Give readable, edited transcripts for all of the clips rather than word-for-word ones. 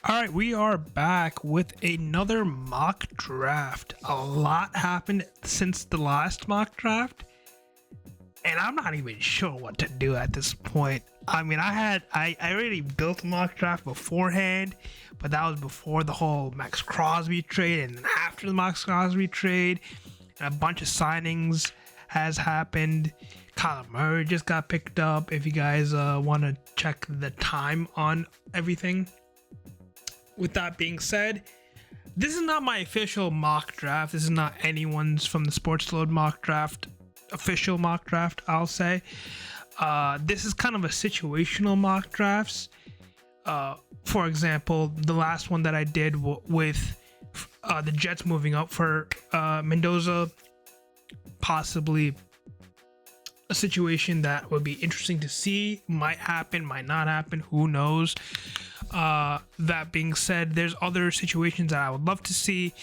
All right, we are back with another mock draft. A lot happened since the last mock draft, and I'm not even sure what to do at this point. I mean, I already built a mock draft beforehand, but that was before the whole Max Crosby trade, and then after the Max Crosby trade, and a bunch of signings has happened. Kyler Murray just got picked up. If you guys want to check the time on everything. With that being said, this is not my official mock draft. This is not anyone's from the Sports Load mock draft, official mock draft, I'll say. This is kind of a situational mock drafts. For example, the last one that I did with the Jets moving up for Mendoza, possibly a situation that would be interesting to see. Might happen, might not happen, who knows. That being said, there's other situations that I would love to see.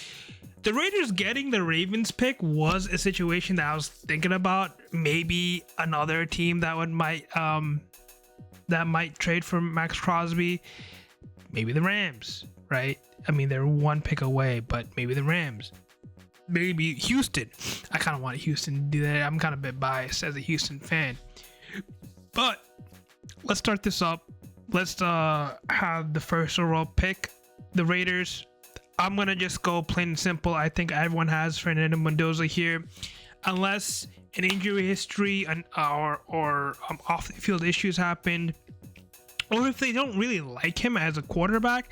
The Raiders getting the Ravens pick was a situation that I was thinking about. Maybe another team that might trade for Max Crosby. Maybe the Rams, right? I mean, they're one pick away, but maybe the Rams. Maybe Houston. I kind of want Houston to do that. I'm kind of a bit biased as a Houston fan. But let's start this up. Let's have the first overall pick, the Raiders. I'm going to just go plain and simple. I think everyone has Fernando Mendoza here. Unless an injury history or off-the-field issues happened, or if they don't really like him as a quarterback.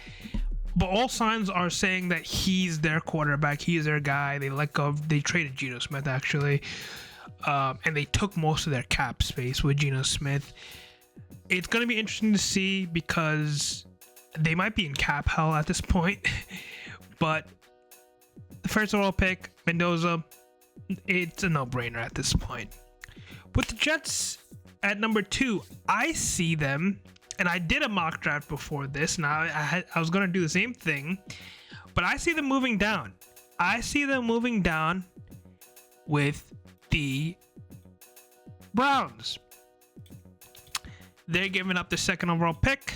But all signs are saying that he's their quarterback. He's their guy. They traded Geno Smith, actually. And they took most of their cap space with Geno Smith. It's going to be interesting to see because they might be in cap hell at this point. But the first overall pick, Mendoza, it's a no-brainer at this point. With the Jets at number 2, I see them, and I did a mock draft before this. Now I was going to do the same thing, but I see them moving down. I see them moving down with the Browns. They're giving up the second overall pick.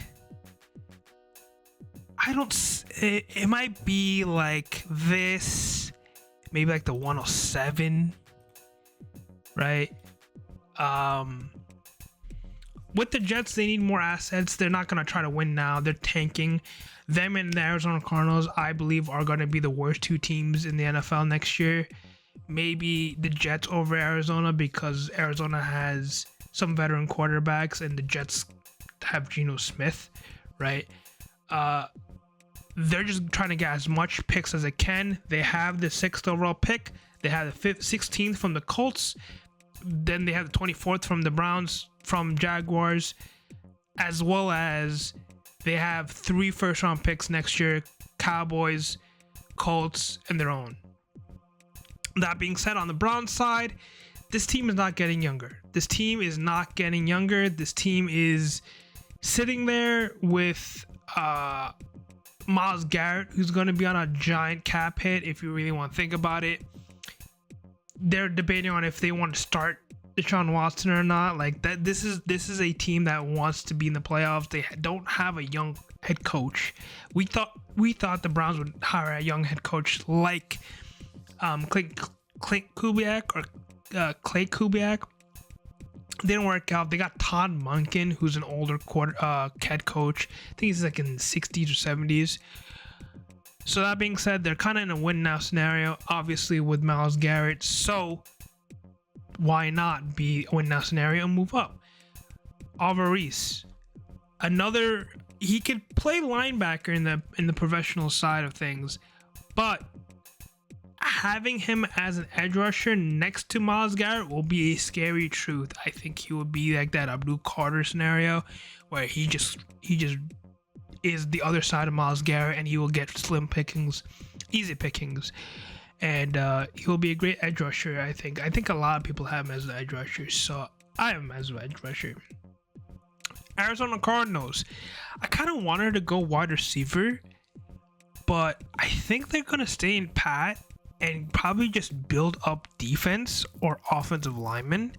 It might be like this, maybe like the 107, right? With the Jets, they need more assets. They're not going to try to win now. They're tanking. Them and the Arizona Cardinals, I believe, are going to be the worst two teams in the NFL next year. Maybe the Jets over Arizona because Arizona has some veteran quarterbacks and the Jets have Geno Smith, right? They're just trying to get as much picks as they can. They have the 6th overall pick. They have the 16th from the Colts. Then they have the 24th from the Browns, from Jaguars, as well as they have 3 first-round picks next year, Cowboys, Colts, and their own. That being said, on the Browns side, this team is not getting younger. This team is sitting there with Myles Garrett, who's going to be on a giant cap hit if you really want to think about it. They're debating on if they want to start Deshaun Watson or not. Like that, this is a team that wants to be in the playoffs. They don't have a young head coach. We thought the Browns would hire a young head coach like Clay Kubiak or Clay Kubiak. Didn't work out. They got Todd Monken, who's an older head coach. I think he's like in the 60s or 70s. So that being said, they're kind of in a win now scenario, obviously with Myles Garrett. So why not be a win now scenario and move up? Alvarez, he could play linebacker in the professional side of things, but having him as an edge rusher next to Myles Garrett will be a scary truth. I think he would be like that Abdul Carter scenario where he just is the other side of Myles Garrett and he will get slim pickings, easy pickings. And he will be a great edge rusher, I think. I think a lot of people have him as an edge rusher, so I have him as an edge rusher. Arizona Cardinals. I kind of wanted to go wide receiver, but I think they're going to stay in pat and probably just build up defense or offensive linemen.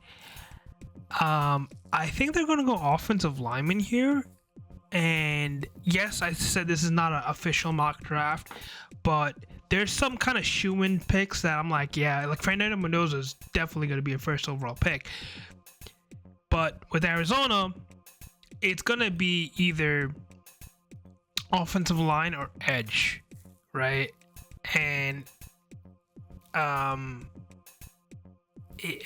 I think they're going to go offensive lineman here. And yes, I said this is not an official mock draft, but there's some kind of shoe-in picks that I'm like, yeah, like Fernando Mendoza is definitely going to be a first overall pick. But with Arizona, it's going to be either offensive line or edge, right? And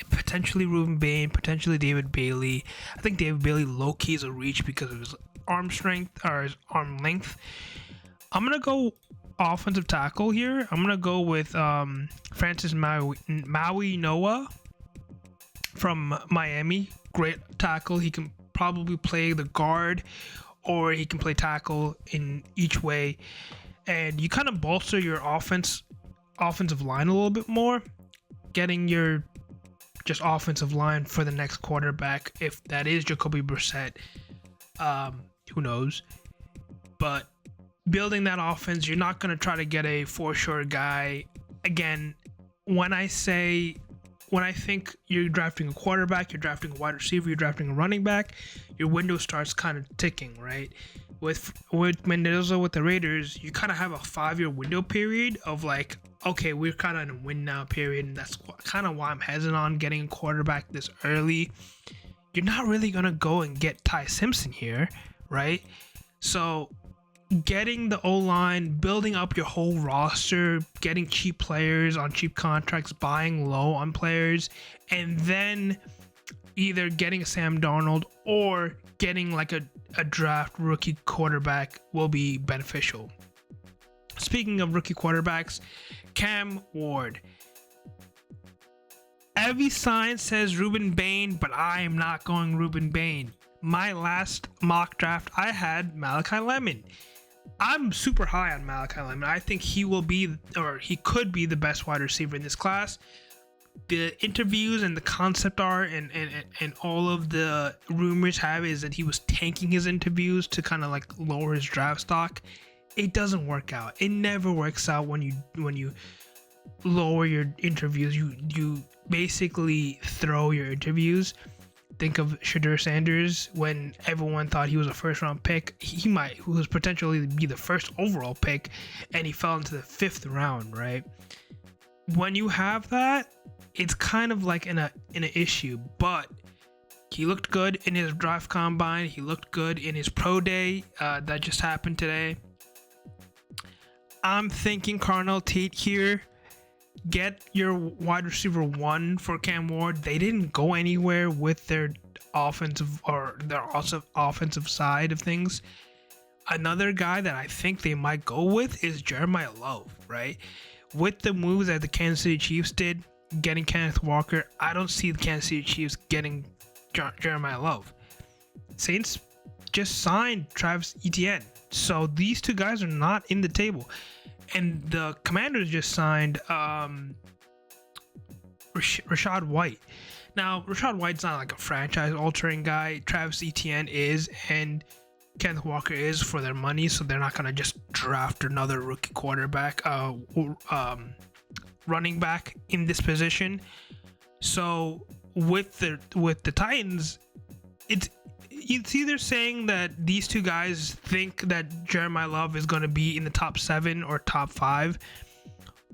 potentially Ruben Bain, potentially David Bailey. I think David Bailey low-key is a reach because of his arm strength or his arm length. I'm gonna go offensive tackle here. I'm gonna go with Francis Maui Noah from Miami. Great tackle. He can probably play the guard or he can play tackle in each way. And you kind of bolster your offensive line a little bit more, getting your just offensive line for the next quarterback. If that is Jacoby Brissett, who knows? But building that offense, you're not going to try to get a for-sure guy. Again, when I think you're drafting a quarterback, you're drafting a wide receiver, you're drafting a running back, your window starts kind of ticking, right? With Mendoza with the Raiders, you kind of have a 5-year window period of like, okay, we're kind of in a win now period, and that's kind of why I'm hesitant on getting a quarterback this early. You're not really going to go and get Ty Simpson here, right? So getting the O-line, building up your whole roster, getting cheap players on cheap contracts, buying low on players, and then either getting a Sam Darnold or getting like a draft rookie quarterback will be beneficial. Speaking of rookie quarterbacks, Cam Ward. Every sign says Ruben Bain, but I am not going Ruben Bain. My last mock draft, I had Malachi Lemon. I'm super high on Malachi Lemon. I think he will be, or he could be, the best wide receiver in this class. The interviews and the concept art and all of the rumors have is that he was tanking his interviews to kind of like lower his draft stock. It doesn't work out. It never works out when you lower your interviews. You basically throw your interviews. Think of Shadur Sanders when everyone thought he was a first-round pick. He was potentially be the first overall pick, and he fell into the 5th round, right? When you have that, it's kind of like an issue, but he looked good in his draft combine. He looked good in his pro day that just happened today. I'm thinking Carnell Tate here. Get your wide receiver 1 for Cam Ward. They didn't go anywhere with their offensive side of things. Another guy that I think they might go with is Jeremiah Love, right? With the moves that the Kansas City Chiefs did, getting Kenneth Walker, I don't see the Kansas City Chiefs getting Jeremiah Love. Saints just signed Travis Etienne. So these two guys are not in the table. And the Commanders just signed Rachaad White. Now, Rachaad White's not like a franchise-altering guy. Travis Etienne is, and Kenneth Walker is for their money, so they're not going to just draft another rookie quarterback, running back in this position. So with the Titans, it's either saying that these two guys think that Jeremiah Love is going to be in the top 7 or top 5,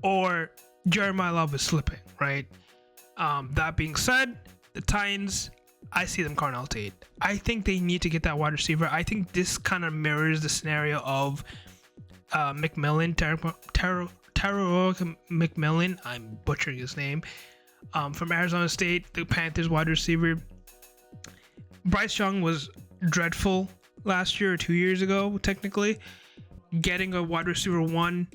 or Jeremiah Love is slipping, right? That being said, the Titans, I see them Carnell Tate. I think they need to get that wide receiver. I think this kind of mirrors the scenario of McMillan, Terrell McMillan. I'm butchering his name. From Arizona State, the Panthers wide receiver. Bryce Young was dreadful last year or 2 years ago, technically. Getting a wide receiver 1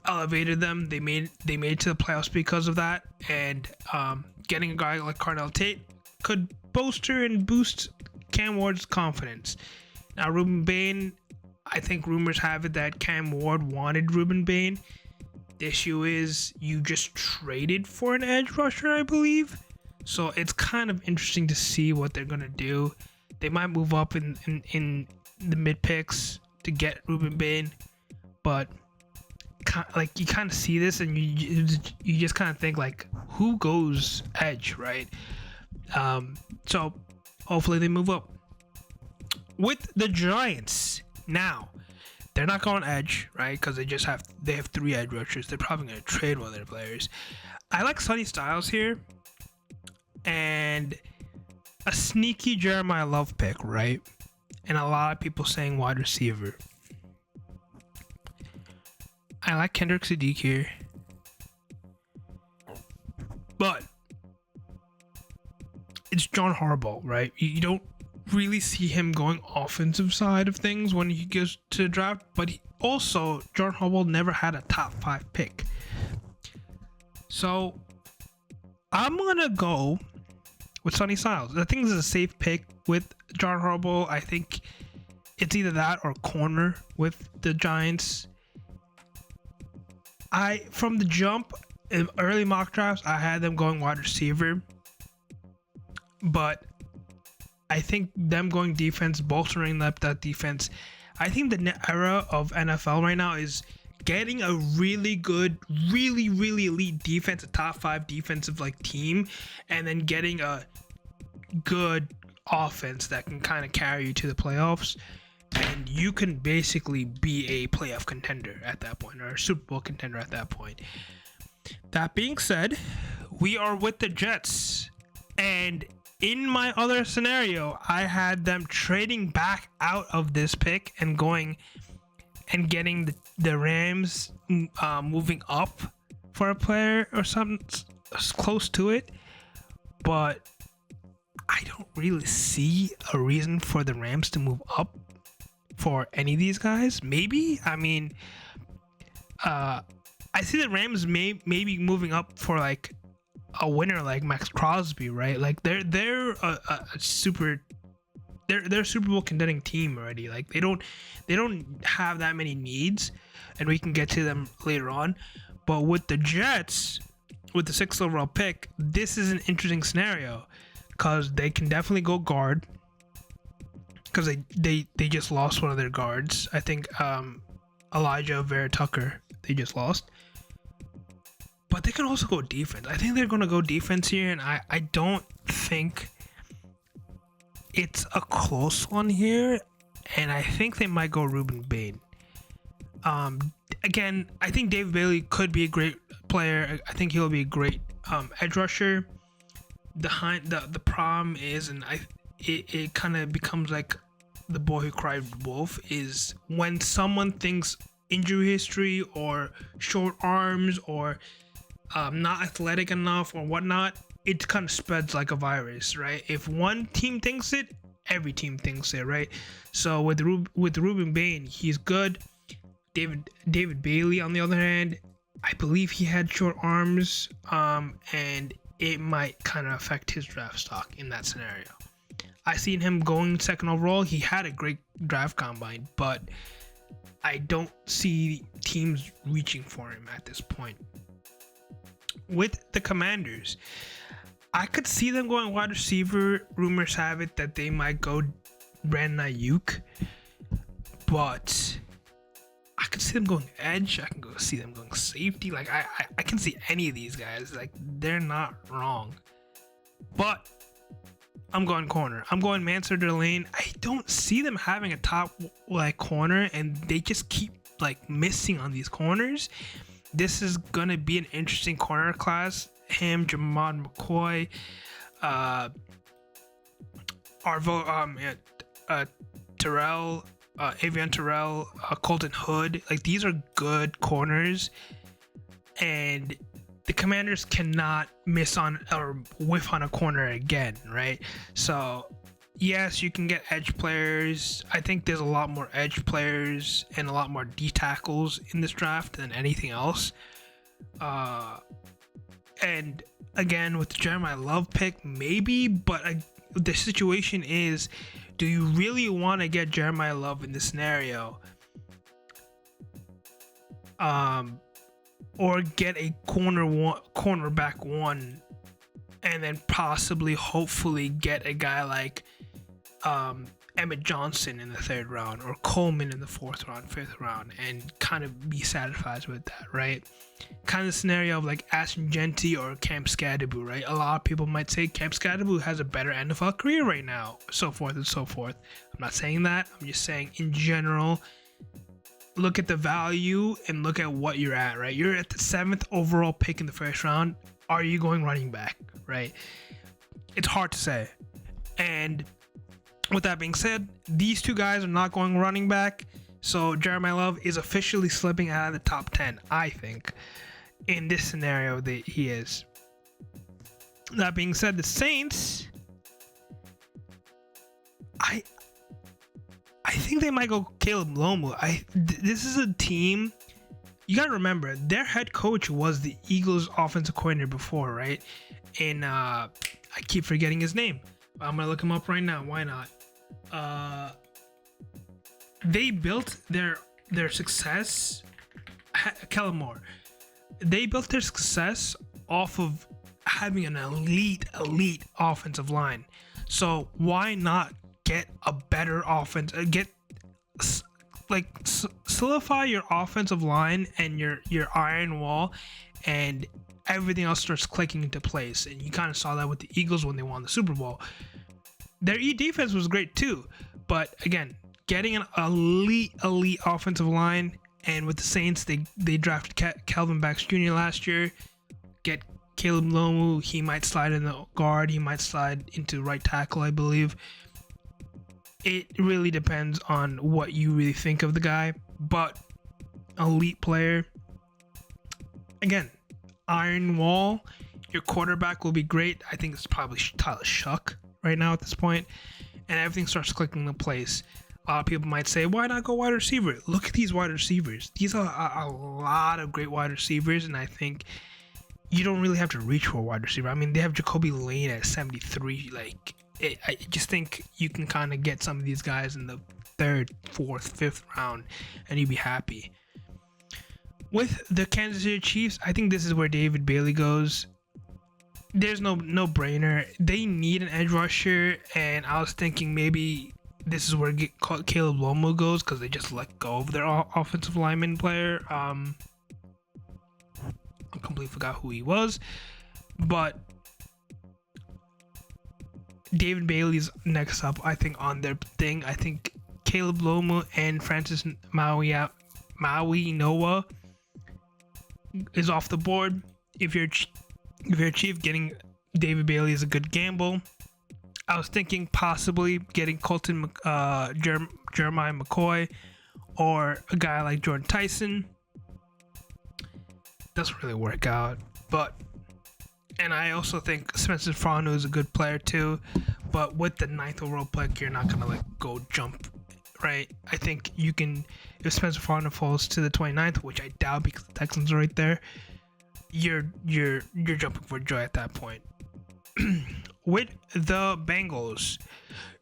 elevated them. They made it to the playoffs because of that. And getting a guy like Carnell Tate could bolster and boost Cam Ward's confidence. Now, Ruben Bain, I think rumors have it that Cam Ward wanted Ruben Bain. The issue is you just traded for an edge rusher, I believe. So it's kind of interesting to see what they're gonna do. They might move up in the mid picks to get Ruben Bain, but like you kind of see this and you just kind of think like, who goes edge, right? So hopefully they move up. with the Giants. Now, they're not going edge, right? Because they have 3 edge rushers. They're probably going to trade one of their players. I like Sonny Styles here, and a sneaky Jeremiah Love pick, right? And a lot of people saying wide receiver. I like Kendrick Sadiq here, but it's John Harbaugh, right? You don't really see him going offensive side of things when he goes to draft, but John Harbaugh never had a top 5 pick. So I'm gonna go with Sonny Styles. I think this is a safe pick with John Harbaugh. I think it's either that or corner with the Giants. From the jump in early mock drafts, I had them going wide receiver, but I think them going defense, bolstering up that defense. I think the era of NFL right now is getting a really good, really elite defense, a top 5 defensive team, and then getting a good offense that can kind of carry you to the playoffs. And you can basically be a playoff contender at that point, or a Super Bowl contender at that point. That being said, we are with the Jets. And in my other scenario, I had them trading back out of this pick and going and getting the Rams moving up for a player or something close to it. But I don't really see a reason for the Rams to move up for any of these guys. Maybe, I mean, I see the Rams maybe moving up for a winner like Max Crosby, right? They're a Super Bowl contending team already. They don't have that many needs, and we can get to them later on. But with the Jets, with the 6th overall pick, this is an interesting scenario because they can definitely go guard, because they just lost one of their guards. I think Elijah Vera Tucker, they just lost. But they can also go defense. I think they're going to go defense here, and I don't think it's a close one here. And I think they might go Ruben Bain. Again, I think Dave Bailey could be a great player. I think he'll be a great edge rusher. The problem is, and it kind of becomes like the boy who cried wolf, is when someone thinks injury history or short arms or not athletic enough or whatnot, it kind of spreads like a virus, right? If one team thinks it, every team thinks it, right? So with Ruben Bain, he's good. David Bailey, on the other hand, I believe he had short arms, and it might kind of affect his draft stock in that scenario. I seen him going 2nd overall. He had a great draft combine, but I don't see teams reaching for him at this point. With the Commanders, I could see them going wide receiver. Rumors have it that they might go Brandon Ayuk, but I could see them going edge. I can see them going safety. I can see any of these guys. They're not wrong. But I'm going corner. I'm going Mansour Delane. I don't see them having a top corner, and they just keep missing on these corners. This is gonna be an interesting corner class. Him, Jamad McCoy, Terrell, Avion Terrell, Colton Hood. These are good corners, and the Commanders cannot miss on or whiff on a corner again, right? So yes, you can get edge players. I think there's a lot more edge players and a lot more D tackles in this draft than anything else. And again, with the Jeremiah Love pick, maybe, but the situation is, do you really want to get Jeremiah Love in this scenario? Or get a cornerback one, and then possibly, hopefully, get a guy like Emmett Johnson in the 3rd round or Coleman in the 4th round, 5th round, and kind of be satisfied with that, right? Kind of scenario of like Ashton Genty or Cam Skadaboo, right? A lot of people might say Cam Skadaboo has a better NFL career right now, so forth and so forth. I'm not saying that. I'm just saying in general, look at the value and look at what you're at, right? You're at the 7th overall pick in the 1st round. Are you going running back, right? It's hard to say. And with that being said, these two guys are not going running back. So Jeremiah Love is officially slipping out of the top 10, I think, in this scenario that he is. That being said, the Saints, I think they might go Caleb Lomu. This is a team, you got to remember, their head coach was the Eagles offensive coordinator before, right? And I keep forgetting his name. I'm going to look him up right now. Why not? They built their success, Kellen Moore. They built their success off of having an elite offensive line. So why not get a better offense? Solidify your offensive line and your iron wall, and everything else starts clicking into place. And you kind of saw that with the Eagles when they won the Super Bowl. Their defense was great too, but again, getting an elite offensive line, and with the Saints, they drafted Calvin Bax Jr. last year. Get Caleb Lomu, he might slide in the guard, he might slide into right tackle, I believe. It really depends on what you really think of the guy, but elite player. Again, iron wall. Your quarterback will be great. I think it's probably Tyler Shuck right now at this point, and everything starts clicking into place. People might say, why not go wide receiver? Look at these wide receivers. These are a lot of great wide receivers, and I think you don't really have to reach for a wide receiver. I mean, they have Jacoby Lane at 73. I just think you can kind of get some of these guys in the 3rd, 4th, 5th round, and you'd be happy. With the Kansas City Chiefs, I think this is where David Bailey goes. There's no brainer. They need an edge rusher, and I was thinking maybe this is where Caleb Lomu goes because they just let go of their offensive lineman player. I completely forgot who he was, but David Bailey's next up, I think, on their thing. I think Caleb Lomu and Francis Maui Noah is off the board. If you're a Chief, getting David Bailey is a good gamble. I was thinking possibly getting Colton Jeremiah McCoy or a guy like Jordan Tyson. Doesn't really work out, and I also think Spencer Fanu is a good player too, but with the 9th overall pick, you're not gonna go jump, right? I think you can, if Spencer Fanu falls to the 29th, which I doubt because the Texans are right there, you're jumping for joy at that point. With the Bengals,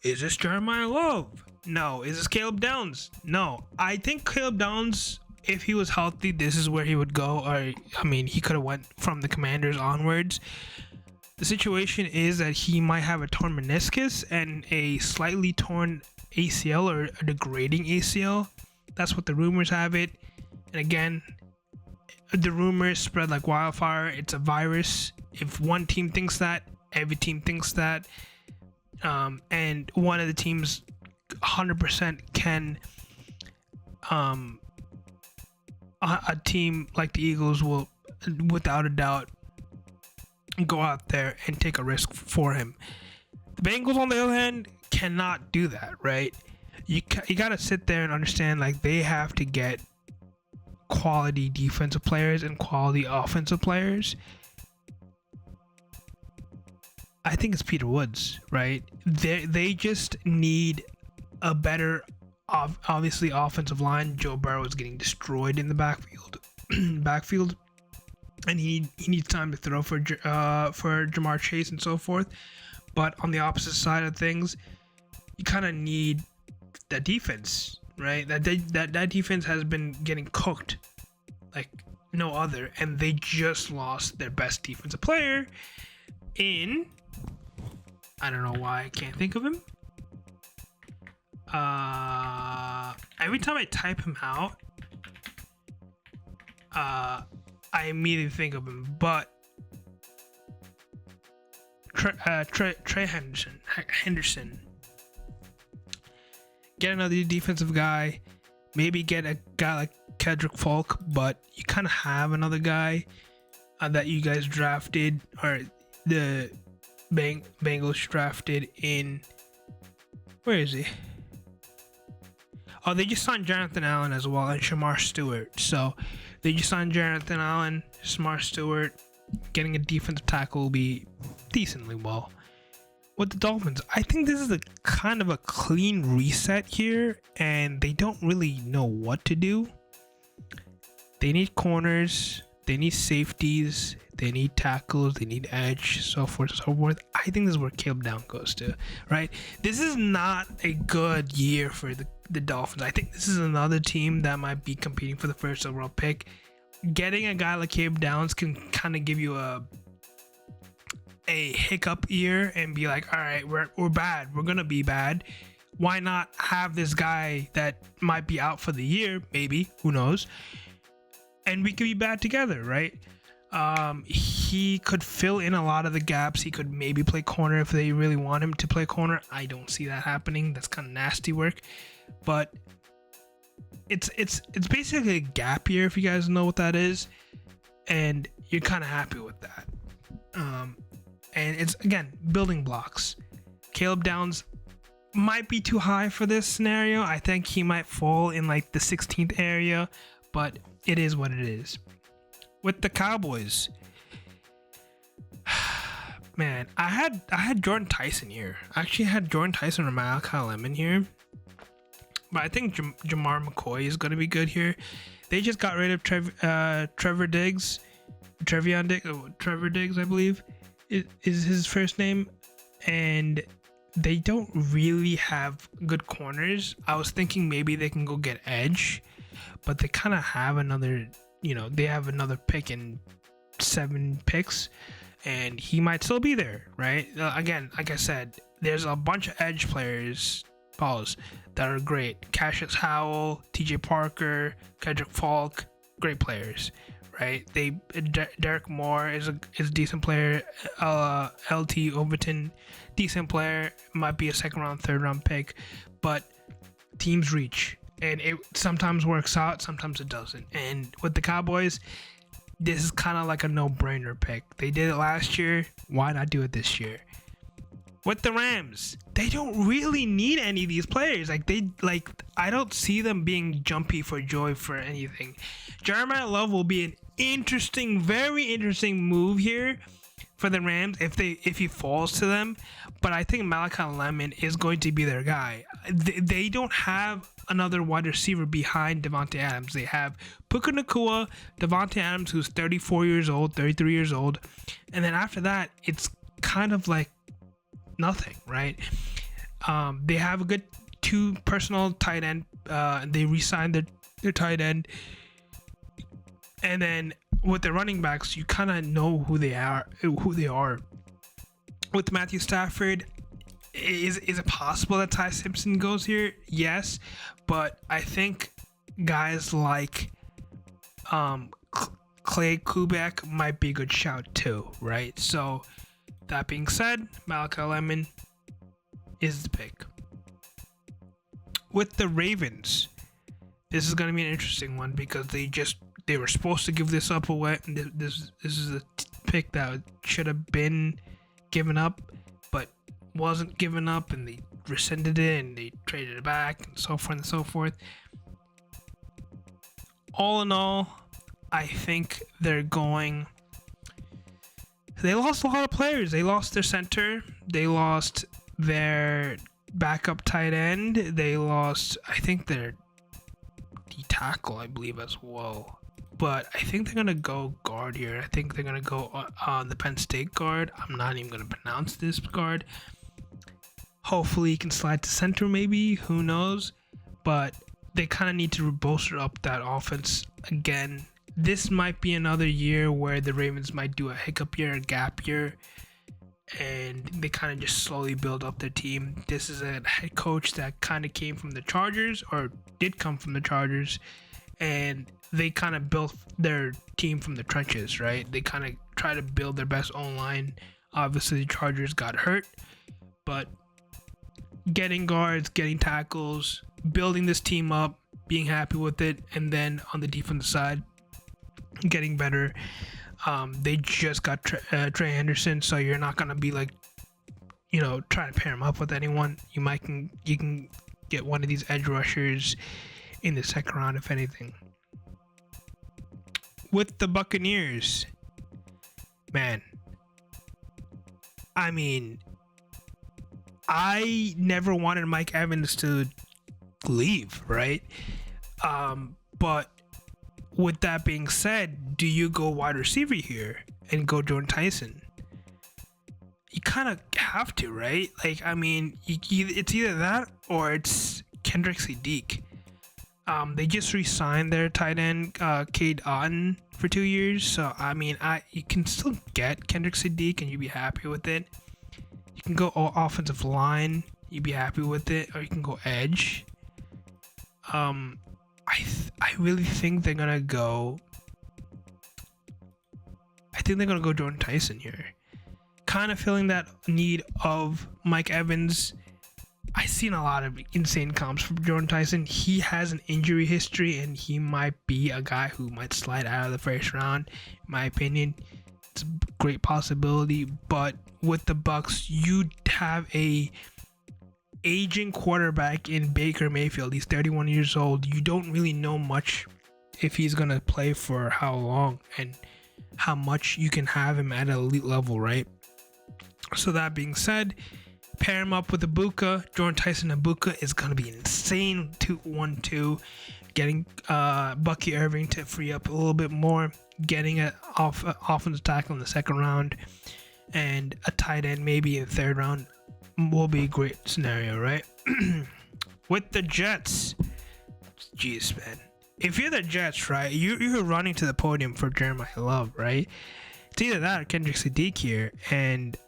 is this Jeremiah Love? No. Is this Caleb Downs? No. I think Caleb Downs, if he was healthy, this is where he would go. He could have went from the Commanders onwards. The situation is that he might have a torn meniscus and a slightly torn ACL or a degrading ACL. That's what the rumors have it. And again, the rumors spread like wildfire. It's a virus. If one team thinks that, every team thinks that. And one of the teams 100% can, a team like the Eagles will, without a doubt, go out there and take a risk for him. The Bengals, on the other hand, cannot do that, right? You got to sit there and understand, like, they have to get quality defensive players and quality offensive players. I think it's Peter Woods, right? They just need a better, obviously, offensive line. Joe Burrow is getting destroyed in the backfield, and he needs time to throw for Jamar Chase and so forth. But on the opposite side of things, you kind of need that defense, right? That defense has been getting cooked like no other, and they just lost their best defensive player in, I don't know why I can't think of him. Every time I type him out, I immediately think of him. But Trey Henderson. Get another defensive guy. Maybe get a guy like Kedrick Falk, but you kind of have another guy that you guys drafted, or the Bengals drafted in. Where is he? Oh, they just signed Jonathan Allen as well, and Shamar Stewart. So they just signed Jonathan Allen, Shamar Stewart. Getting a defensive tackle will be decently well. With the Dolphins, I think this is a kind of a clean reset here, and they don't really know what to do. They need corners, they need safeties, they need tackles, they need edge, so forth and so forth. I think this is where Caleb Down goes to, right? This is not a good year for the Dolphins. I think this is another team that might be competing for the first overall pick. Getting a guy like Caleb Downs can kind of give you a hiccup year and be like, all right, we're bad, we're gonna be bad. Why not have this guy that might be out for the year, maybe, who knows, and we could be bad together, right? He could fill in a lot of the gaps. He could maybe play corner if they really want him to play corner. I don't see that happening. That's kind of nasty work, but it's basically a gap year, if you guys know what that is, and you're kind of happy with that. And it's, again, building blocks. Caleb Downs might be too high for this scenario. I think he might fall in like the 16th area, but it is what it is. With the Cowboys, man, I had Jordan Tyson here. I actually had Jordan Tyson or Malachi Lemon here, but I think Jamar McCoy is going to be good here. They just got rid of Trevor Diggs, I believe is his first name, and they don't really have good corners. I was thinking maybe they can go get edge, but they kind of have another, they have another pick in 7 picks, and he might still be there, right? Again, like I said, there's a bunch of edge players, that are great. Cassius Howell, TJ Parker, Kedrick Falk, great players, right? Derek Moore is a decent player. LT Overton, decent player, might be a second round, third round pick, but teams reach, and it sometimes works out, sometimes it doesn't. And with the Cowboys, this is kind of like a no-brainer pick. They did it last year, why not do it this year? With the Rams, they don't really need any of these players. I don't see them being jumpy for joy for anything. Jeremiah Love will be an very interesting move here for the Rams if he falls to them. But I think Malachi Lemon is going to be their guy. They don't have another wide receiver behind Devontae Adams. They have Puka Nacua, Devontae Adams, who's 33 years old, and then after that, it's kind of like nothing, right? They have a good 2 personal tight end. They re-signed their tight end, and then with the running backs, you kind of know who they are. With Matthew Stafford, is it possible that Ty Simpson goes here? Yes, but I think guys like Clay Kubiak might be a good shout too, right? So that being said, Malachi Lemon is the pick. With the Ravens, this is going to be an interesting one because they were supposed to give this up away. This is a pick that should have been given up, but wasn't given up, and they rescinded it and they traded it back, and so forth and so forth. All in all, I think they lost a lot of players. They lost their center. They lost their backup tight end. They lost, I think, their D-tackle, I believe, as well. But I think they're going to go guard here. I think they're going to go on the Penn State guard. I'm not even going to pronounce this guard. Hopefully he can slide to center maybe. Who knows? But they kind of need to bolster up that offense again. This might be another year where the Ravens might do a hiccup year, a gap year, and they kind of just slowly build up their team. This is a head coach that kind of came from the Chargers, or did come from the Chargers, and they kind of built their team from the trenches, right? They kind of try to build their best O-line. Obviously, the Chargers got hurt, but getting guards, getting tackles, building this team up, being happy with it, and then on the defensive side, getting better. They just got Trey Henderson, so you're not gonna be like, trying to pair him up with anyone. You can get one of these edge rushers in the second round, if anything. With the Buccaneers, man, I mean, I never wanted Mike Evans to leave, right? But with that being said, do you go wide receiver here and go Jordan Tyson? You kind of have to, right? Like, I mean, it's either that or it's Kendrick Sadiq. They just re-signed their tight end, Cade Otton, for 2 years. So, I mean, you can still get Kendrick Sadiq and you'd be happy with it. You can go offensive line, you'd be happy with it, or you can go edge. I really think they're gonna go. I think they're gonna go Jordan Tyson here. Kind of feeling that need of Mike Evans. I've seen a lot of insane comps from Jordan Tyson. He has an injury history, and he might be a guy who might slide out of the first round. In my opinion, it's a great possibility. But with the Bucs, you have a aging quarterback in Baker Mayfield. He's 31 years old. You don't really know much if he's going to play for how long and how much you can have him at an elite level, right? So that being said, pair him up with Ibuka. Jordan Tyson and Ibuka is going to be insane 2-1-2. Getting Bucky Irving to free up a little bit more. Getting an offensive tackle in the second round. And a tight end maybe in the third round will be a great scenario, right? With the Jets, jeez, man. If you're the Jets, right, you're running to the podium for Jeremiah Love, right? It's either that or Kendrick Sadiq here, and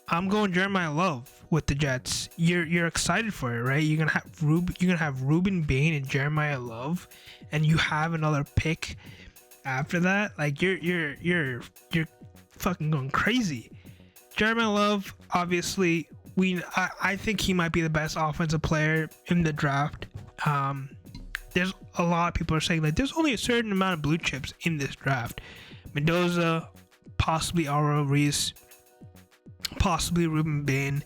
I'm going Jeremiah Love with the Jets. You're excited for it, right? You're gonna have Ruben Bain and Jeremiah Love, and you have another pick after that. Like you're fucking going crazy. Jeremiah Love, obviously, I think he might be the best offensive player in the draft. There's a lot of people are saying that there's only a certain amount of blue chips in this draft. Mendoza, possibly Aurel Reese, possibly Ruben Bain,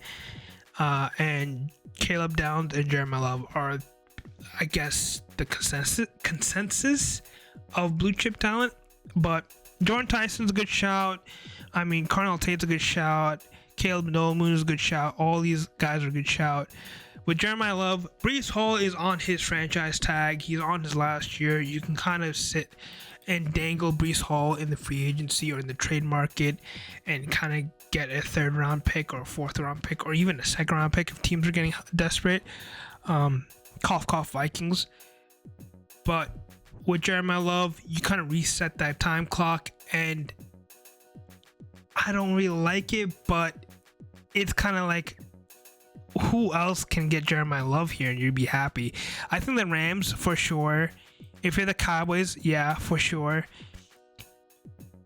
and Caleb Downs and Jeremiah Love are, I guess, the consensus of blue chip talent. But Jordan Tyson's a good shout. I mean, Carnell Tate's a good shout. Caleb Nolan is a good shout. All these guys are a good shout. With Jeremiah Love, Breece Hall is on his franchise tag. He's on his last year. You can kind of sit and dangle Breece Hall in the free agency or in the trade market and kind of get a third round pick or a fourth round pick or even a second round pick if teams are getting desperate. Cough, cough, Vikings. But with Jeremiah Love, you kind of reset that time clock, and I don't really like it, but it's kind of like, who else can get Jeremiah Love here and you'd be happy? I think the Rams, for sure. If you're the Cowboys, yeah, for sure.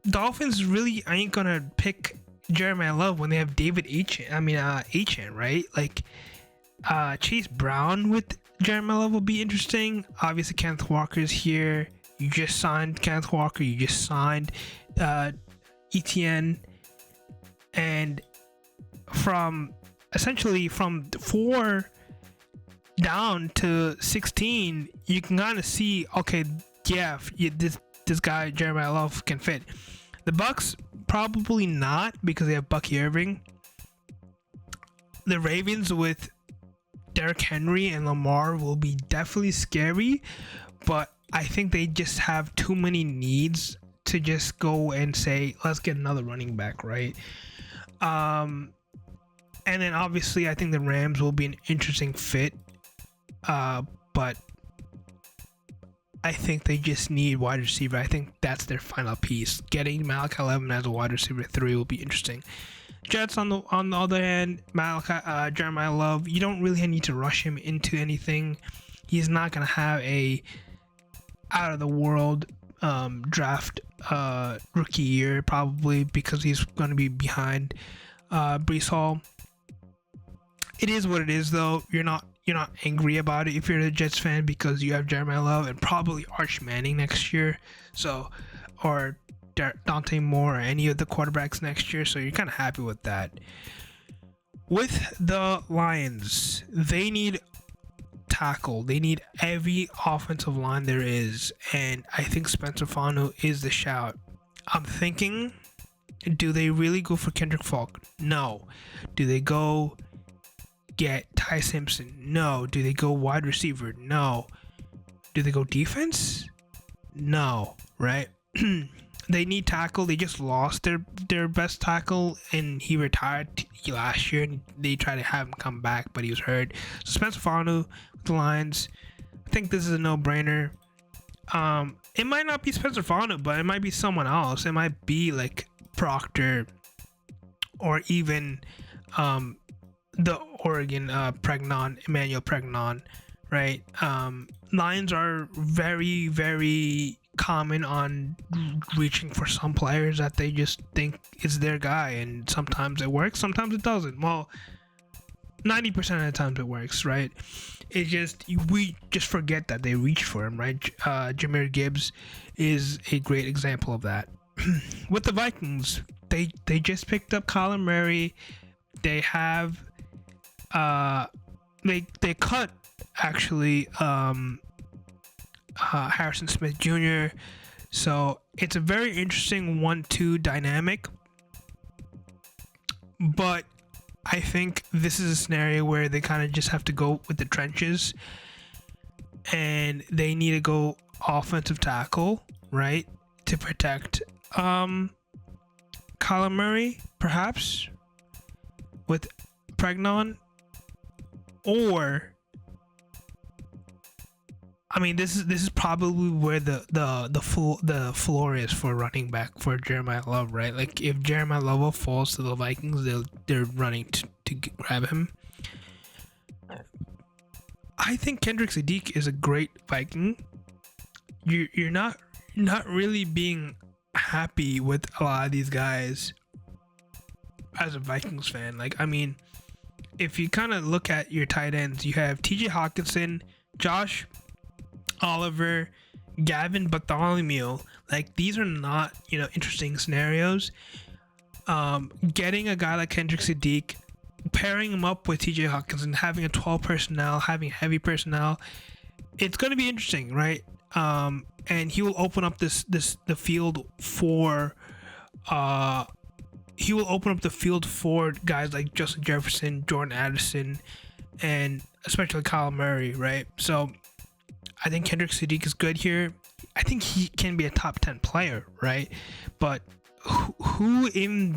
Dolphins really ain't gonna pick Jeremiah Love when they have David Achane, right? Like, Chase Brown with Jeremiah Love will be interesting. Obviously, Kenneth Walker's here. You just signed Kenneth Walker. You just signed ETN. And from 4 down to 16, you can kind of see, okay, yeah, this guy Jeremiah Love can fit. The Bucs probably not, because they have Bucky Irving. The Ravens with Derrick Henry and Lamar will be definitely scary, but I think they just have too many needs to just go and say, let's get another running back, right? And then obviously I think the Rams will be an interesting fit, but I think they just need wide receiver. I think that's their final piece. Getting Malachi Levin as a wide receiver 3 will be interesting. Jets on the other hand, Jeremiah Love, you don't really need to rush him into anything. He's not gonna have a out of the world draft rookie year probably because he's gonna be behind Brees Hall. It is what it is though. You're not angry about it if you're a Jets fan because you have Jeremiah Love and probably Arch Manning next year. So, or Dante Moore or any of the quarterbacks next year. So you're kind of happy with that. With the Lions, they need tackle. They need every offensive line there is. And I think Spencer Fano is the shout. I'm thinking, do they really go for Kendrick Falk? No. Do they go get Ty Simpson? No. Do they go wide receiver? No. Do they go defense? No. Right? They need tackle. They just lost their best tackle and he retired last year and they tried to have him come back but he was hurt. So Spencer Fano with the Lions, I think this is a no-brainer. It might not be Spencer Fano, but it might be someone else. It might be like Proctor or even the Oregon Emmanuel Pregnon, right? Lions are very, very common on reaching for some players that they just think is their guy, and sometimes it works, sometimes it doesn't. Well, 90% of the times it works, right? It just, we just forget that they reached for him, right? Jahmyr Gibbs is a great example of that. With the Vikings, they just picked up Kyler Murray. They have they cut actually Harrison Smith Jr. So it's a very interesting 1-2 dynamic. But I think this is a scenario where they kind of just have to go with the trenches and they need to go offensive tackle, right? To protect Kyler Murray, perhaps, with Pregnon. Or I mean, this is probably where the floor is for running back for Jeremiah Love, right? Like if Jeremiah Love falls to the Vikings, they're running to grab him. I think Kendrick Sadiq is a great Viking. You're not really being happy with a lot of these guys as a Vikings fan. Like, I mean, if you kind of look at your tight ends, you have TJ Hawkinson, Josh Oliver, Gavin Bartholomew. Like, these are not, interesting scenarios. Getting a guy like Kendrick Sadiq, pairing him up with TJ Hawkinson, having a 12 personnel, having heavy personnel, it's going to be interesting, right? And he will open up the field for guys like Justin Jefferson, Jordan Addison, and especially Kyle Murray, right? So I think Kendrick Sadiq is good here. I think he can be a top 10 player, right? But who in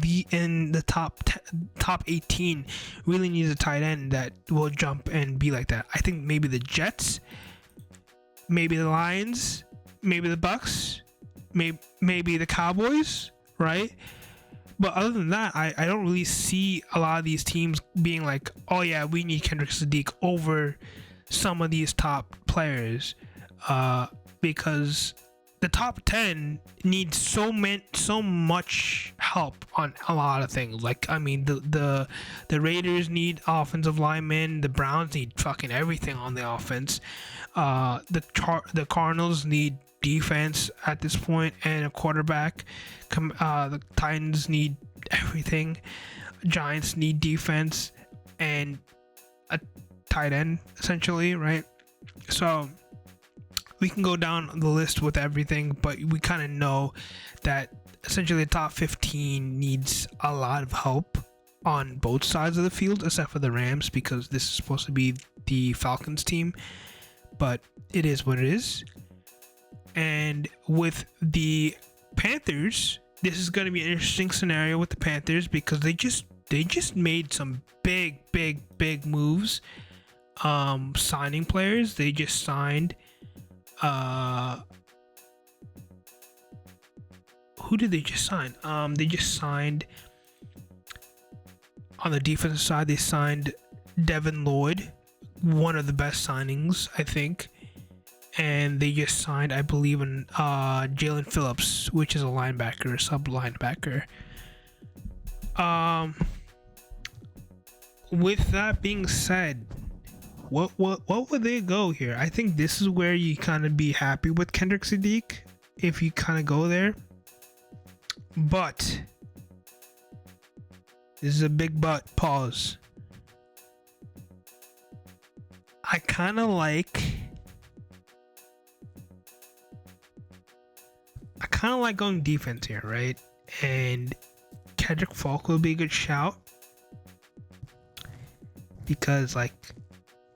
the top 18 really needs a tight end that will jump and be like that? I think maybe the Jets, maybe the Lions, maybe the Bucks, maybe the Cowboys, right? But other than that, I don't really see a lot of these teams being like, oh yeah, we need Kendrick Sadiq over some of these top players, because the top 10 needs so much help on a lot of things. Like, I mean, the Raiders need offensive linemen, the Browns need fucking everything on the offense, the Cardinals need defense at this point and a quarterback. The Titans need everything. Giants need defense and a tight end, essentially, right? So we can go down the list with everything, but we kind of know that essentially the top 15 needs a lot of help on both sides of the field, except for the Rams, because this is supposed to be the Falcons team. But it is what it is. And with the Panthers, this is going to be an interesting scenario with the Panthers because they just made some big moves, signing players. They just signed who did they just sign? They just signed On the defensive side, they signed Devin Lloyd, one of the best signings, I think. And they just signed, I believe, in Jalen Phillips, which is a linebacker, sub linebacker. With that being said, what would they go here? I think this is where you kind of be happy with Kendrick Sadiq if you kind of go there. But this is a big but. Pause. I kind of like going defense here, right? And Kendrick Falk will be a good shout because, like,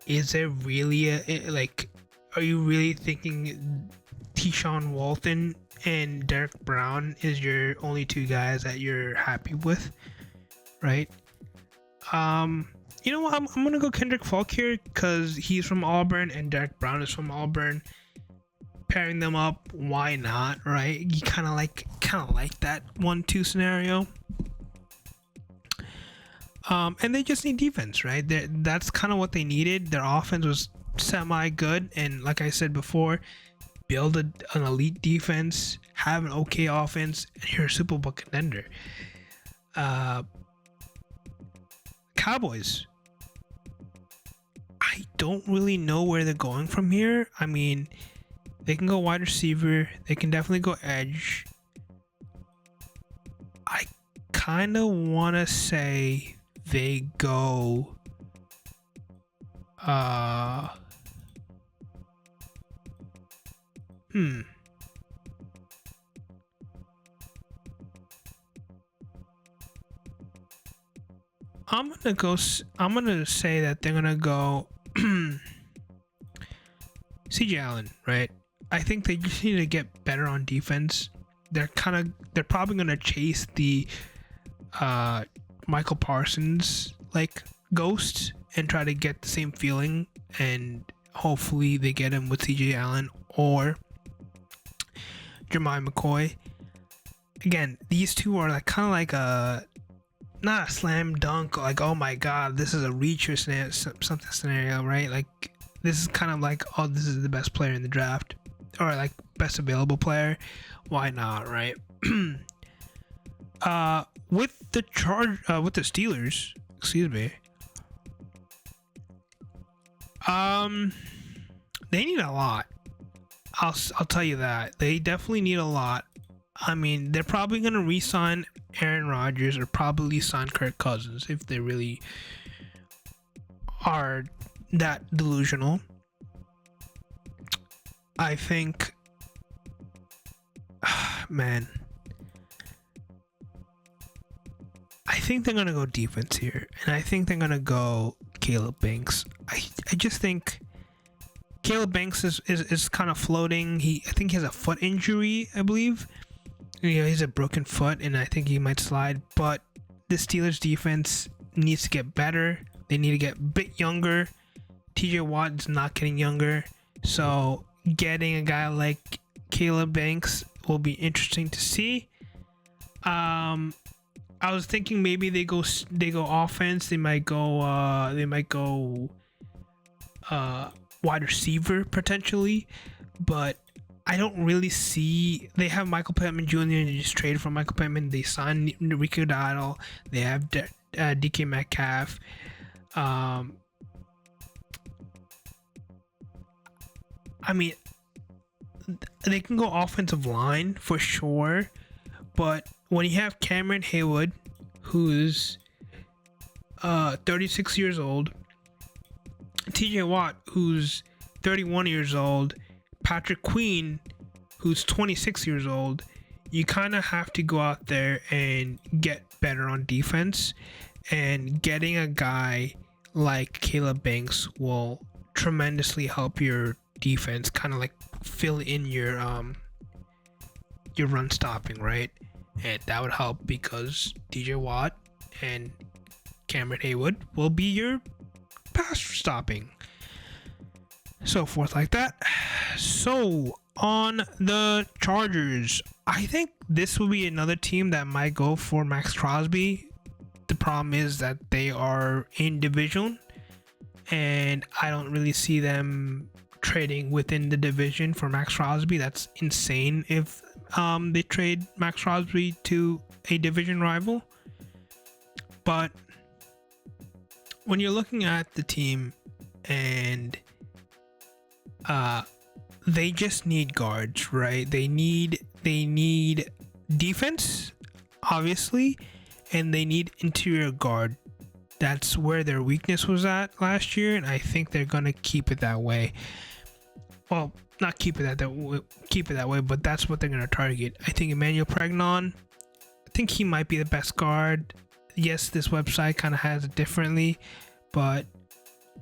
is there really are you really thinking Tyshawn Walton and Derek Brown is your only two guys that you're happy with, right? You know what? I'm gonna go Kendrick Falk here because he's from Auburn and Derek Brown is from Auburn. Pairing them up, why not, right? You kind of like that 1-2 scenario. And they just need defense, right? That's kind of what they needed. Their offense was semi good, and like I said before, build an elite defense, have an okay offense, and you're a Super Bowl contender. Cowboys. I don't really know where they're going from here. I mean, they can go wide receiver. They can definitely go edge. I kind of want to say they go I'm gonna say that they're gonna go CJ Allen, right? I think they just need to get better on defense. They're probably gonna chase the Michael Parsons like ghost and try to get the same feeling, and hopefully they get him with CJ Allen or Jeremiah McCoy. Again, these two are like kind of like not a slam dunk, like, oh my god, this is a reach or something scenario, right? Like, this is kind of like, oh, this is the best player in the draft, or like best available player. Why not, right? With the Steelers, excuse me. They need a lot. I'll tell you that. They definitely need a lot. I mean, they're probably gonna re-sign Aaron Rodgers or probably sign Kirk Cousins if they really are that delusional. I think, man, I think they're gonna go defense here, and I think they're gonna go Caleb Banks. I just think Caleb Banks is kind of floating. I think he has a foot injury, I believe. You know, he's a broken foot, and I think he might slide. But the Steelers defense needs to get better. They need to get a bit younger. TJ Watt is not getting younger, so getting a guy like Caleb Banks will be interesting to see. I was thinking maybe they go offense. They might go wide receiver potentially, but I don't really see. They have Michael Pittman Jr. and they just traded for Michael Pittman. They signed Rico Dowdle. They have DK Metcalf. I mean, they can go offensive line for sure, but when you have Cameron Haywood, who's 36 years old, TJ Watt, who's 31 years old, Patrick Queen, who's 26 years old, you kind of have to go out there and get better on defense. And getting a guy like Caleb Banks will tremendously help your defense kind of like fill in your run stopping, right? And that would help because DJ Watt and Cameron Haywood will be your pass stopping. So forth like that. So on the Chargers, I think this will be another team that might go for Max Crosby. the problem is that they are in division, and I don't really see them trading within the division for Max Crosby. That's insane if they trade Max Crosby to a division rival. But when you're looking at the team, and they just need guards, right? They need defense, obviously, and they need interior guard. That's where their weakness was at last year, and I think they're gonna keep it that way. Well, not keep it that way, but that's what they're gonna target. I think Emmanuel Pregnon, I think he might be the best guard. Yes, this website kind of has it differently, but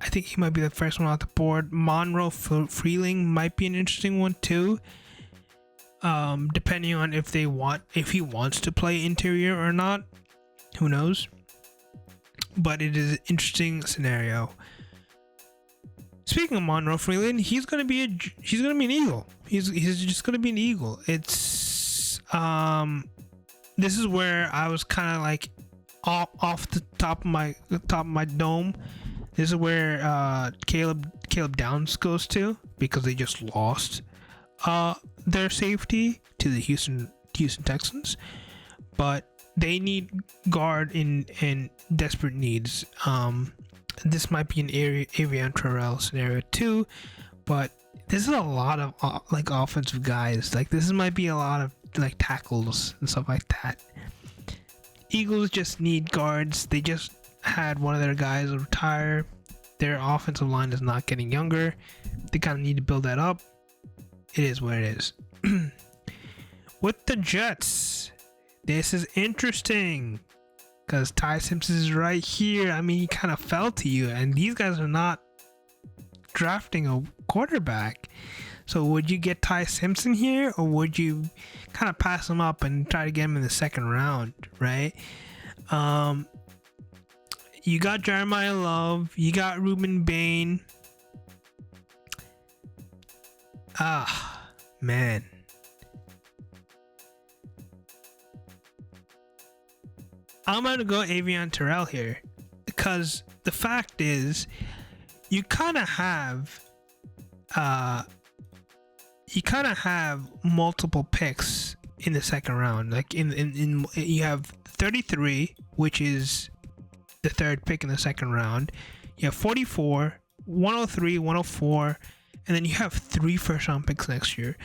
I think he might be the first one off the board. Monroe Freeling might be an interesting one too, depending on if he wants to play interior or not. Who knows? But it is an interesting scenario. Speaking of Monroe Freeland, he's gonna be an Eagle. He's just gonna be an Eagle. It's this is where I was kind of like off the top of my dome. This is where Caleb Downs goes to, because they just lost their safety to the Houston Texans, but they need guard in desperate needs. This might be an Avian Terrell scenario too, but this is a lot of like offensive guys. Like this might be a lot of like tackles and stuff like that. Eagles just need guards. They just had one of their guys retire. Their offensive line is not getting younger. They kind of need to build that up. It is what it is. With the Jets, this is interesting because Ty Simpson is right here. I mean, he kind of fell to you, and these guys are not drafting a quarterback. So would you get Ty Simpson here, or would you kind of pass him up and try to get him in the second round, right? You got Jeremiah Love, you got Ruben Bain. Man. I'm gonna go Avian Terrell here, because the fact is, you kind of have multiple picks in the second round. Like in you have 33, which is the third pick in the second round. You have 44, 103, 104, and then you have 3 first round picks next year.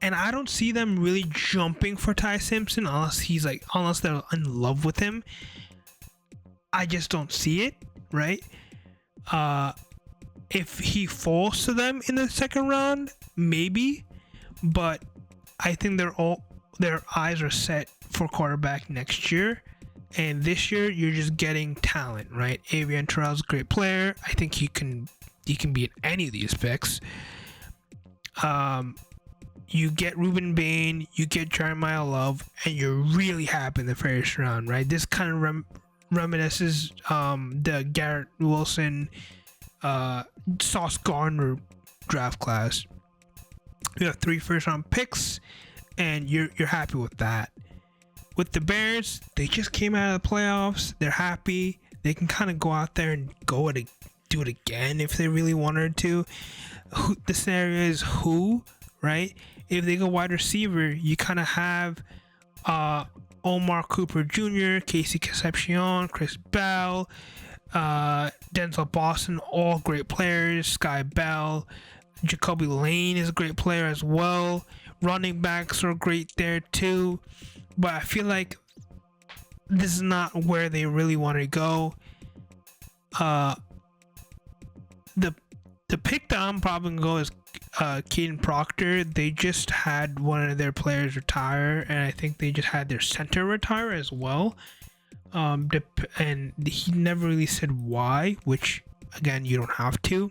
And I don't see them really jumping for Ty Simpson unless they're in love with him. I just don't see it, right? If he falls to them in the second round, maybe, but I think their eyes are set for quarterback next year. And this year, you're just getting talent, right? Avian Terrell's a great player. I think he can be in any of these picks. You get Ruben Bain, you get Jeremiah Love, and you're really happy in the first round, right? This kind of reminisces the Garrett Wilson, Sauce Gardner draft class. You have 3 first round picks, and you're happy with that. With the Bears, they just came out of the playoffs. They're happy. They can kind of go out there and do it again if they really wanted to. The scenario is who, right? If they go wide receiver, you kind of have Omar Cooper Jr., Casey Concepcion, Chris Bell, Denzel Boston, all great players. Sky Bell, Jacoby Lane is a great player as well. Running backs are great there too. But I feel like this is not where they really want to go. The pick that I'm probably going to go is Caden Proctor. They just had one of their players retire, and I think they just had their center retire as well. And he never really said why, which, again, you don't have to.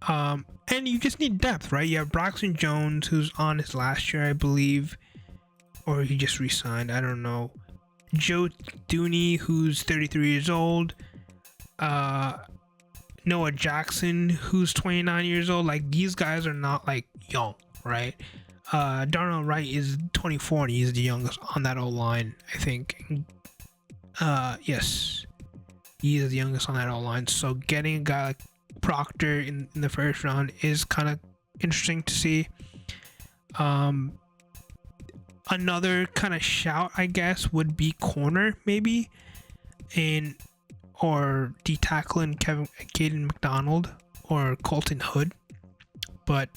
And you just need depth, right? You have Braxton Jones, who's on his last year, I believe, or he just re-signed, I don't know. Joe Dooney, who's 33 years old. Noah Jackson, who's 29 years old. Like, these guys are not like young, right? Darnell Wright is 24 and he's the youngest on that O-line, I think. Yes, he is the youngest on that O-line. So getting a guy like Proctor in the first round is kind of interesting to see. Another kind of shout, I guess, would be corner maybe, or D tackle and Caden McDonald or Colton Hood, but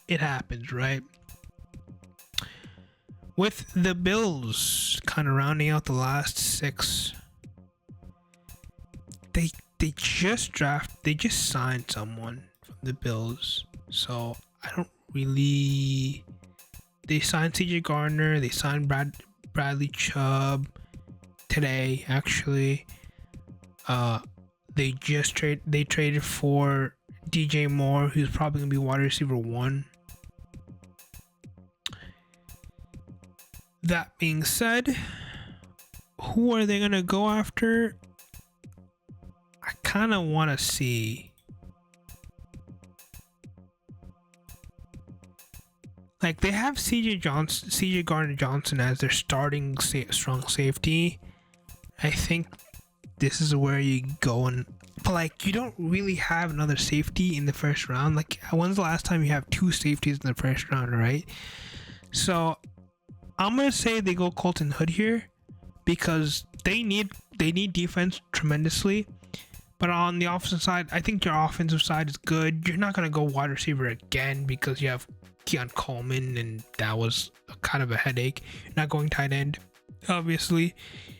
it happens, right? With the Bills kind of rounding out the last 6, they just signed someone from the Bills, so I don't really. They signed CJ Gardner. They signed Bradley Chubb today, actually. They traded for DJ Moore, who's probably gonna be wide receiver 1. That being said, who are they gonna go after? I kind of want to see. Like, they have CJ Gardner Johnson as their starting strong safety. I think this is where you go, but like, you don't really have another safety in the first round. Like, when's the last time you have 2 safeties in the first round, right? So I'm gonna say they go Colton Hood here because they need defense tremendously. But on the offensive side, I think your offensive side is good. You're not gonna go wide receiver again because you have Keon Coleman, and that was kind of a headache. You're not going tight end, obviously.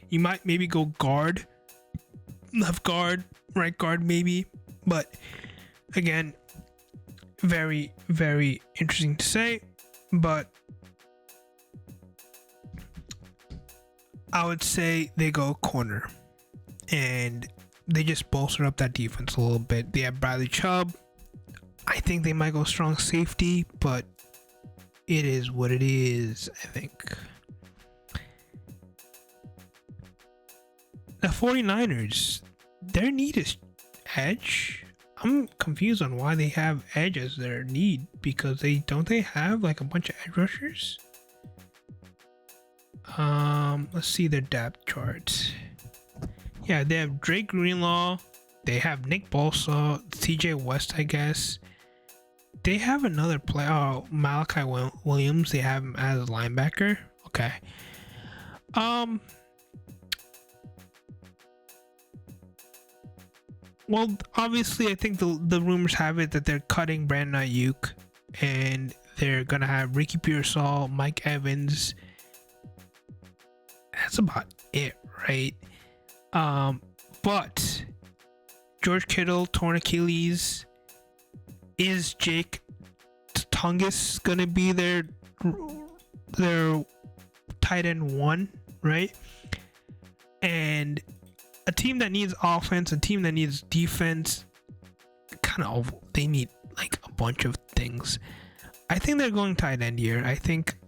You might maybe go guard, left guard, right guard maybe. But again, very, very interesting to say. But I would say they go corner, and they just bolster up that defense a little bit. They have Bradley Chubb. I think they might go strong safety, but it is what it is, I think. The 49ers, their need is edge. I'm confused on why they have edge as their need, because they have like a bunch of edge rushers? Let's see their depth charts. Yeah, they have Drake Greenlaw. They have Nick Bosa, CJ West, I guess. They have another player, Malachi Williams. They have him as a linebacker. Okay. Well, obviously, I think the rumors have it that they're cutting Brandon Ayuk, and they're gonna have Ricky Pearsall, Mike Evans. That's about it, right? But George Kittle, torn Achilles. Is Jake Tungus gonna be their tight end 1, right? And a team that needs offense, a team that needs defense, they need like a bunch of things. I think they're going tight end here. I think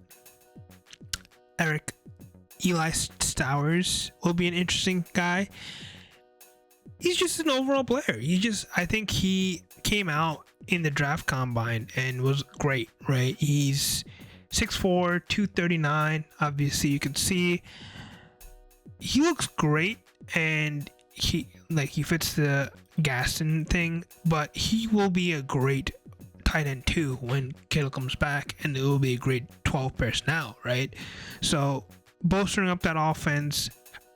Eli Stowers will be an interesting guy. He's just an overall player. I think he came out in the draft combine and was great, right? He's 6'4", 239. Obviously, you can see he looks great, and he fits the Gaston thing, but he will be a great tight end too when Kittle comes back, and it will be a great 12 personnel, right? So bolstering up that offense,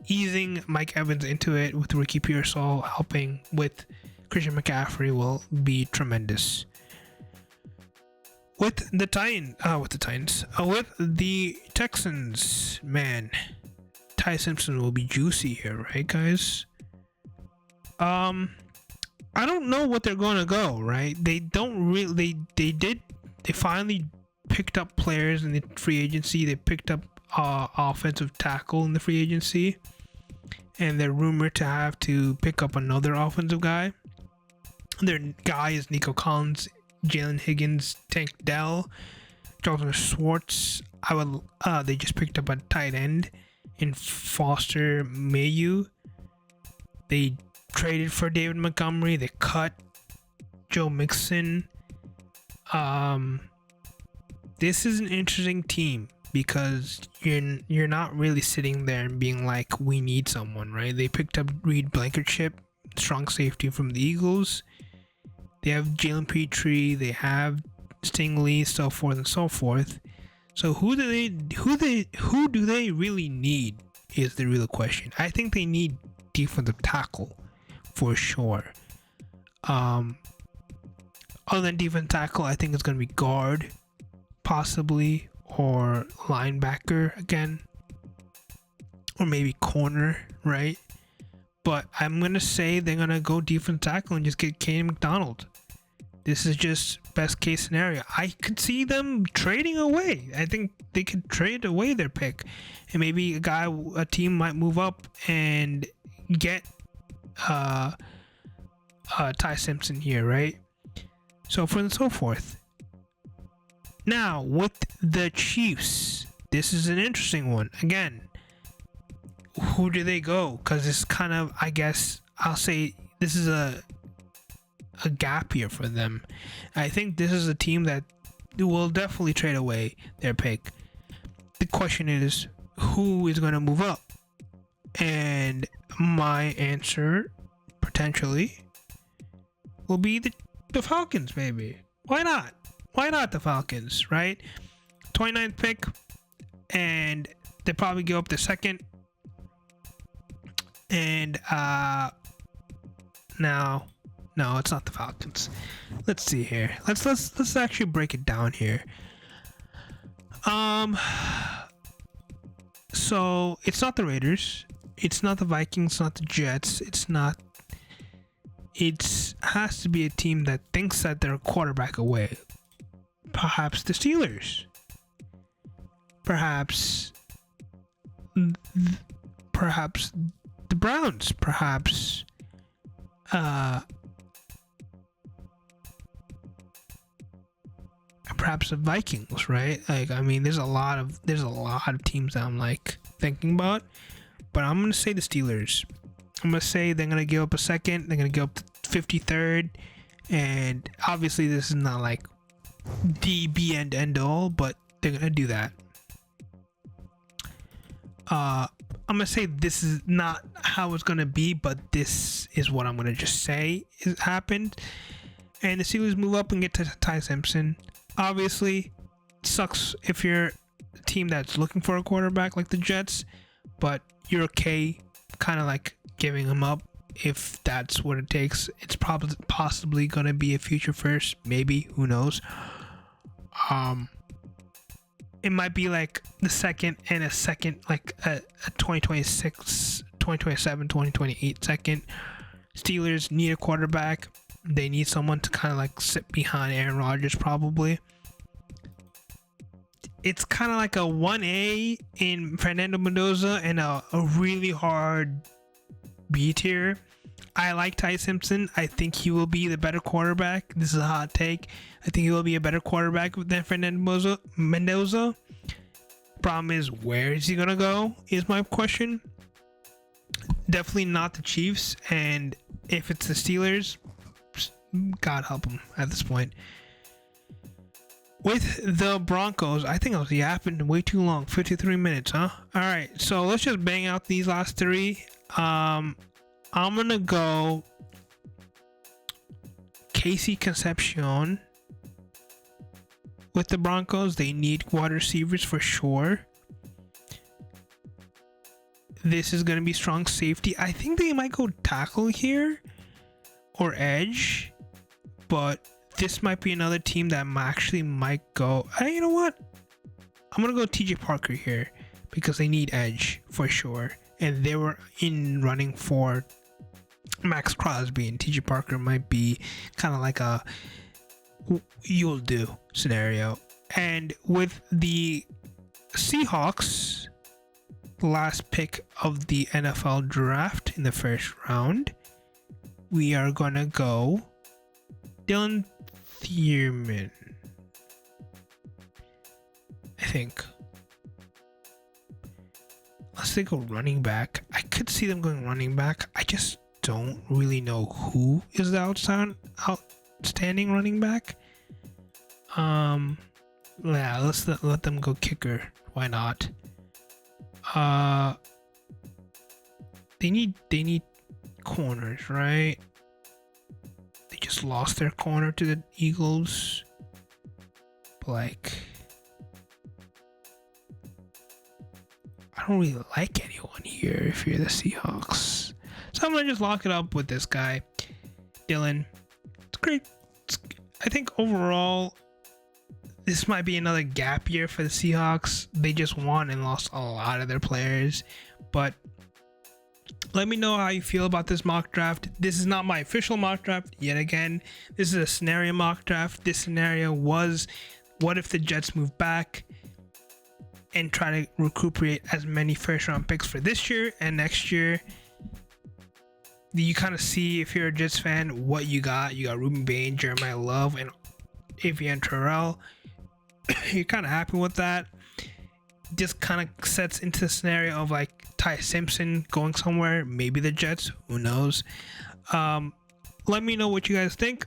easing Mike Evans into it with Ricky Pearsall helping with Christian McCaffrey will be tremendous. With the Texans, man, Ty Simpson will be juicy here, right, guys? I don't know what they're going to go, right? They finally picked up players in the free agency. They picked up offensive tackle in the free agency, and they're rumored to have to pick up another offensive guy. Their guy is Nico Collins, Jalen Higgins, Tank Dell, Jonathan Schwartz. They just picked up a tight end in Foster Mayu. They traded for David Montgomery. They cut Joe Mixon. this is an interesting team because you're not really sitting there and being like, we need someone, right? They picked up Reed Blankenship, strong safety from the Eagles. They have Jalen Petrie, they have Stingley, so forth and so forth. So who do they really need is the real question. I think they need defensive tackle for sure. Other than defensive tackle, I think it's going to be guard, possibly, or linebacker again, or maybe corner, right? But I'm going to say they're going to go defensive tackle and just get Kane McDonald. This is just best case scenario. I could see them trading away. I think they could trade away their pick, and maybe a team might move up and get Ty Simpson here, right? So forth and so forth. Now with the Chiefs, this is an interesting one. Again, who do they go? Because it's kind of, I guess I'll say this is a gap here for them. I think this is a team that will definitely trade away their pick. The question is, who is going to move up? And my answer, potentially, will be the Falcons, maybe. Why not? Why not the Falcons, right? 29th pick, and they probably give up the second. And now, no, it's not the Falcons. Let's see here. Let's actually break it down here. So it's not the Raiders, it's not the Vikings, it's not the Jets, it has to be a team that thinks that they're a quarterback away. Perhaps the Steelers. Perhaps the Browns. Perhaps the Vikings, right? Like, I mean, there's a lot of teams that I'm like thinking about, but I'm gonna say the Steelers. I'm gonna say they're gonna give up a second. They're gonna give up the 53rd, and obviously this is not like the be end all, but they're gonna do that. I'm gonna say this is not how it's gonna be, but this is what I'm gonna just say is happened. And the Steelers move up and get to Ty Simpson. Obviously, sucks if you're a team that's looking for a quarterback like the Jets, but you're okay kind of like giving him up if that's what it takes. It's probably possibly going to be a future first, maybe, who knows. It might be like the second and a second, like a 2026, 2027, 2028 second. Steelers need a quarterback. They need someone to kind of like sit behind Aaron Rodgers, probably. It's kind of like a 1A in Fernando Mendoza and a really hard B tier. I like Ty Simpson. I think he will be the better quarterback. This is a hot take. I think he will be a better quarterback than Fernando Mendoza. Problem is, where is he going to go is my question. Definitely not the Chiefs. And if it's the Steelers, God help them at this point. With the Broncos, I think I was yapping way too long. 53 minutes, huh? All right, so let's just bang out these last three. I'm gonna go Casey Concepcion. With the Broncos, they need wide receivers for sure. This is gonna be strong safety. I think they might go tackle here or edge. But this might be another team that actually might go, hey, you know what? I'm going to go TJ Parker here because they need edge for sure. And they were in running for Max Crosby, and TJ Parker might be kind of like a you'll do scenario. And with the Seahawks, last pick of the NFL draft in the first round, we are going to go Dylan Thierman, I think. Unless they go running back. I could see them going running back. I just don't really know who is the outstanding running back. Yeah, let's let them go kicker. Why not? They need corners, right? They just lost their corner to the Eagles. But like, I don't really like anyone here if you're the Seahawks. So I'm gonna just lock it up with this guy, Dylan. It's great. I think overall, this might be another gap year for the Seahawks. They just won and lost a lot of their players. But let me know how you feel about this mock draft. This is not my official mock draft yet again. This is a scenario mock draft. This scenario was, what if the Jets move back and try to recuperate as many first round picks for this year and next year? You kind of see, if you're a Jets fan, what you got. You got Ruben Bain, Jeremiah Love, and Avian Terrell. You're kind of happy with that. Just kind of sets into the scenario of like Ty Simpson going somewhere, maybe the Jets, who knows. Let me know what you guys think.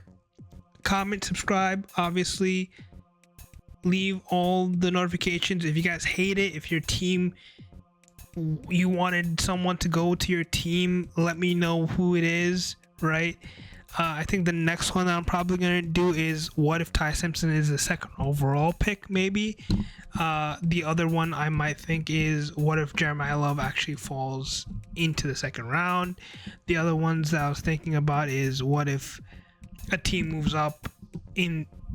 Comment, subscribe, obviously. Leave all the notifications. If you guys hate it, if your team, you wanted someone to go to your team, let me know who it is, right? I think the next one that I'm probably going to do is, what if Ty Simpson is the second overall pick, maybe? The other one I might think is, what if Jeremiah Love actually falls into the second round? The other ones that I was thinking about is, what if a team moves up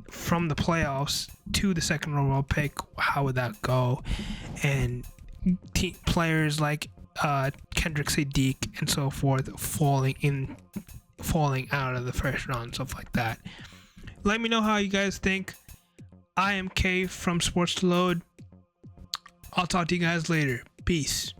from the playoffs to the second overall pick? How would that go? And players like Kendrick Sadiq and so forth falling out of the first round, stuff like that. Let me know how you guys think. I am Kay from Sports to Load. I'll talk to you guys later. Peace.